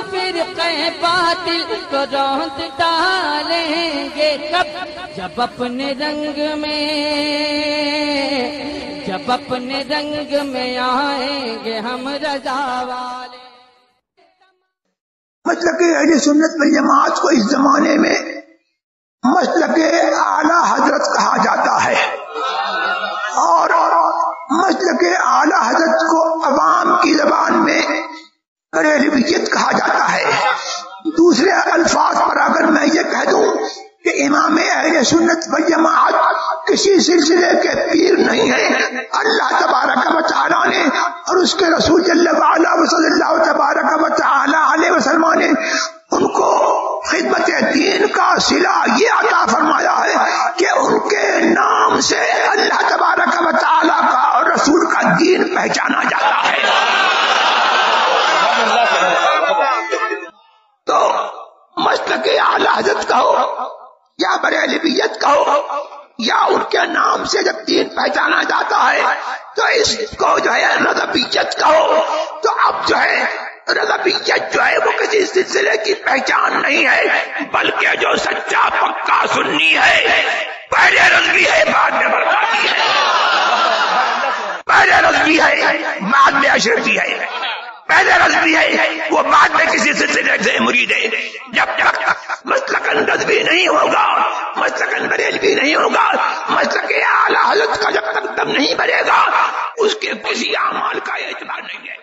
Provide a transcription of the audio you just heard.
فرقے باطل کو روند ڈالیں گے کب؟ جب اپنے رنگ میں آئیں گے ہم رضا والے۔ مسلک اہل سنت والجماعت کو اس زمانے میں مسلک اعلی حضرت کہا جاتا ہے، اور مسلک اعلی حضرت کو عوام کی زبان میں بریلویت کہا جاتا ہے۔ دوسرے الفاظ پر اگر میں یہ کہہ دوں کہ امام اہل سنت والجماعت کسی سلسلے کے پیر نہیں ہیں، اللہ تبارک و تعالیٰ نے اور اس کے رسول جل وعلا صلی اللہ تبارک و تعالیٰ علیہ وسلم نے ان کو خدمت دین کا صلہ یہ عطا فرمایا ہے کہ ان کے نام سے اللہ تبارک و تعالیٰ کا اور رسول کا دین پہچانا جاتا ہے۔ تو مسلک اعلی حضرت کہو یا بریلویت کہو یا ان کے نام سے جب دین پہچانا جاتا ہے تو اس کو جو ہے رضویت کہو، تو اب جو ہے رضویت جو ہے وہ کسی سلسلے کی پہچان نہیں ہے، بلکہ جو سچا پکا سنی ہے پہلے رضوی ہے بعد میں برکاتی ہے، پہلے رضوی ہے بعد میں اشرفی ہے، پہلے رضوی ہے وہ بعد میں کسی سلسلے سے مرید ہے۔ جب تک مسلکن رضوی نہیں ہوگا، مسلکن بریلوی نہیں ہوگا، مسلک اعلی حضرت کا جب تک دم نہیں بھرے گا، اس کے کسی اعمال کا اعتبار نہیں ہے۔